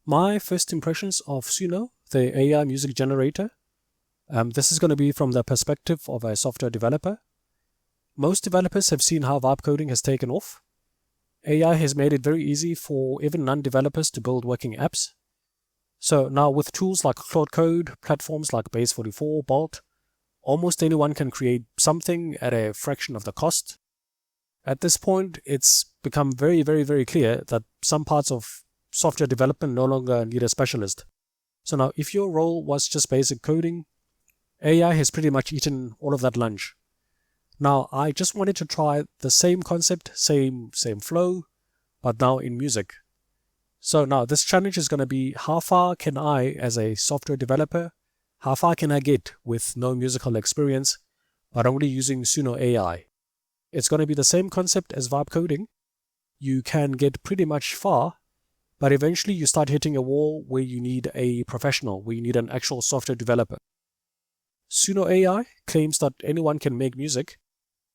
My first impressions of Suno, the AI music generator. This is going to be from the perspective of a software developer. Most developers have seen how vibe coding has taken off. AI has made it very easy for even non-developers to build working apps. So now with tools like Claude Code, platforms like Base44, Bolt, almost anyone can create something at a fraction of the cost. At this point, it's become very, very, very clear that some parts of software development no longer need a specialist. So now if your role was just basic coding, AI has pretty much eaten all of that lunch. Now I just wanted to try the same concept, same flow, but now in music. So now this challenge is going to be, how far can I, as a software developer, how far can I get with no musical experience, but only using Suno AI? It's going to be the same concept as vibe coding. You can get pretty much far, but eventually you start hitting a wall where you need a professional, where you need an actual software developer. Suno AI claims that anyone can make music.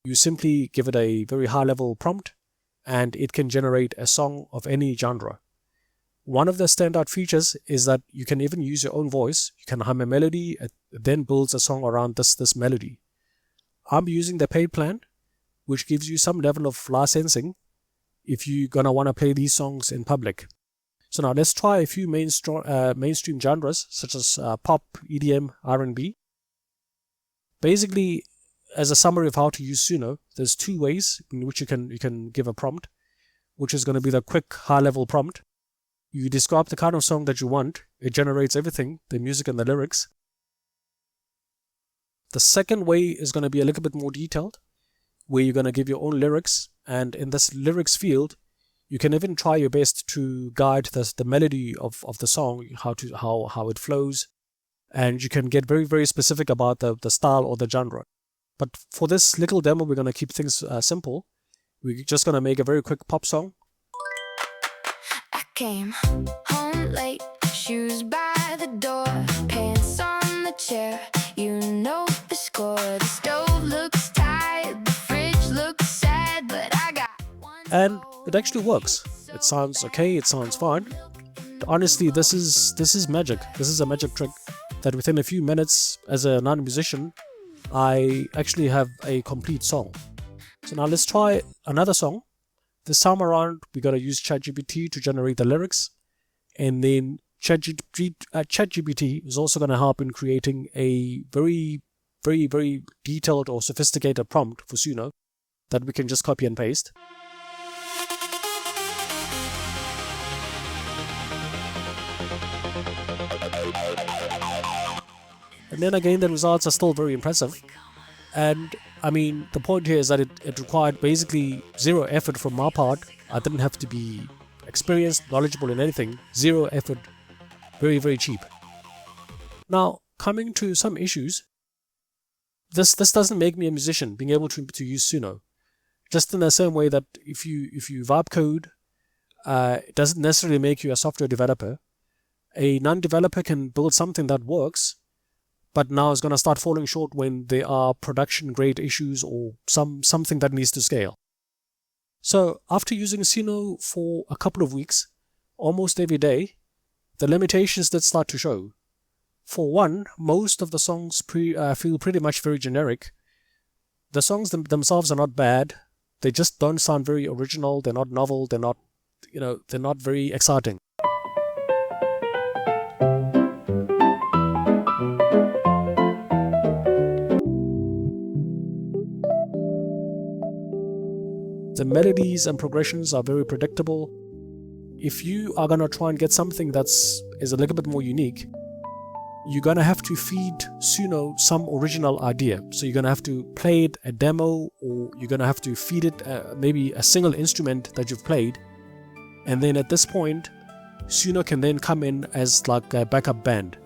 You simply give it a very high-level prompt, and it can generate a song of any genre. One of the standout features is that you can even use your own voice. You can hum a melody, it then builds a song around this melody. I'm using the paid plan, which gives you some level of licensing if you're going to want to play these songs in public. So now let's try a few mainstream genres such as pop, EDM, R&B. Basically, as a summary of how to use Suno, there's two ways in which you can give a prompt, which is going to be the quick high-level prompt. You describe the kind of song that you want. It generates everything, the music and the lyrics. The second way is going to be a little bit more detailed, where you're going to give your own lyrics, and in this lyrics field, you can even try your best to guide the melody of the song, how it flows, and you can get very, very specific about the style or the genre. But for this little demo, we're going to keep things simple. We're just going to make a very quick pop song. I came home late, shoes by the door, pants on the chair, you know the score. The stove looks tired, the fridge looks sad, but I got one. And it actually works. It sounds okay, it sounds fine. Honestly, this is magic. This is a magic trick that within a few minutes, as a non-musician, I actually have a complete song. So now let's try another song. This time around, we got to use ChatGPT to generate the lyrics, and then ChatGPT is also going to help in creating a very, very, very detailed or sophisticated prompt for Suno that we can just copy and paste. And then again, the results are still very impressive. And I mean, the point here is that it required basically zero effort from my part. I didn't have to be experienced, knowledgeable in anything. Zero effort. Very, very cheap. Now, coming to some issues, this doesn't make me a musician, being able to use Suno. Just in the same way that if you vibe code, it doesn't necessarily make you a software developer. A non-developer can build something that works, but now it's going to start falling short when there are production grade issues or something that needs to scale. So after using Suno for a couple of weeks, almost every day, the limitations did start to show. For one, most of the songs feel pretty much very generic. The songs themselves are not bad. They just don't sound very original. They're not novel. They're not very exciting. The melodies and progressions are very predictable. If you are going to try and get something that is a little bit more unique, you're going to have to feed Suno some original idea. So you're going to have to play it a demo, or you're going to have to feed it maybe a single instrument that you've played. And then at this point, Suno can then come in as like a backup band.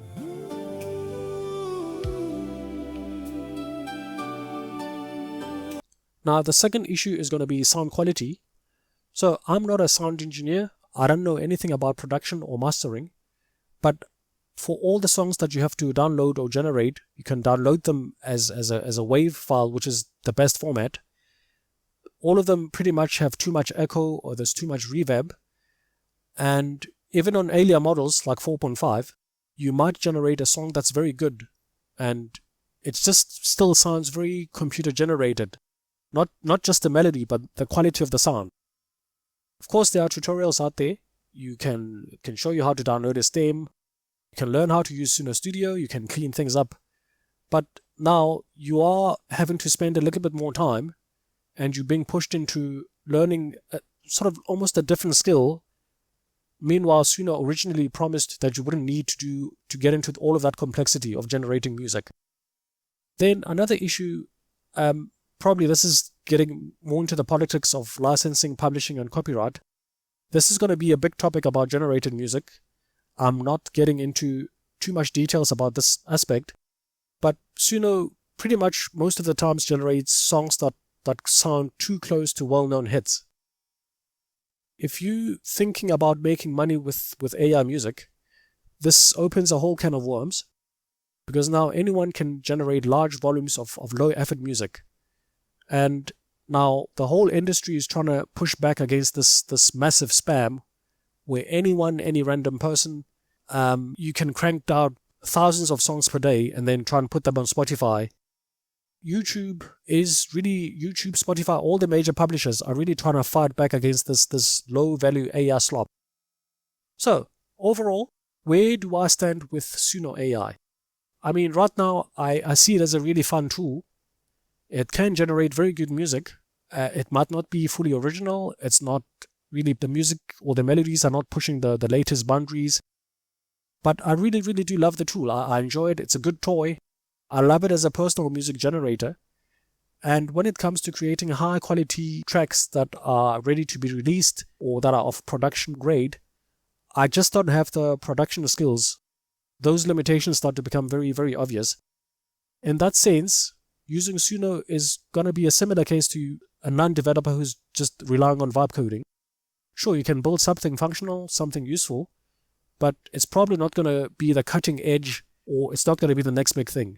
Now, the second issue is going to be sound quality. So I'm not a sound engineer. I don't know anything about production or mastering. But for all the songs that you have to download or generate, you can download them as a WAV file, which is the best format. All of them pretty much have too much echo or there's too much reverb. And even on earlier models like 4.5, you might generate a song that's very good, and it just still sounds very computer generated. Not just the melody, but the quality of the sound. Of course, there are tutorials out there. You can show you how to download a stem. You can learn how to use Suno Studio. You can clean things up. But now you are having to spend a little bit more time, and you're being pushed into learning sort of almost a different skill. Meanwhile, Suno originally promised that you wouldn't need to get into all of that complexity of generating music. Then another issue, probably this is getting more into the politics of licensing, publishing, and copyright. This is going to be a big topic about generated music. I'm not getting into too much details about this aspect, but Suno pretty much most of the times generates songs that sound too close to well-known hits. If you're thinking about making money with AI music, this opens a whole can of worms, because now anyone can generate large volumes of low-effort music. And now the whole industry is trying to push back against this massive spam, where any random person, you can crank out thousands of songs per day and then try and put them on Spotify. YouTube, Spotify, all the major publishers are really trying to fight back against this low-value AI slop. So, overall, where do I stand with Suno AI? I mean, right now, I see it as a really fun tool. It can generate very good music. It might not be fully original. It's not really, the music or the melodies are not pushing the latest boundaries. But I really, really do love the tool. I enjoy it. It's a good toy. I love it as a personal music generator. And when it comes to creating high quality tracks that are ready to be released or that are of production grade, I just don't have the production skills. Those limitations start to become very, very obvious. In that sense, using Suno is going to be a similar case to a non-developer who's just relying on vibe coding. Sure, you can build something functional, something useful, but it's probably not going to be the cutting edge, or it's not going to be the next big thing.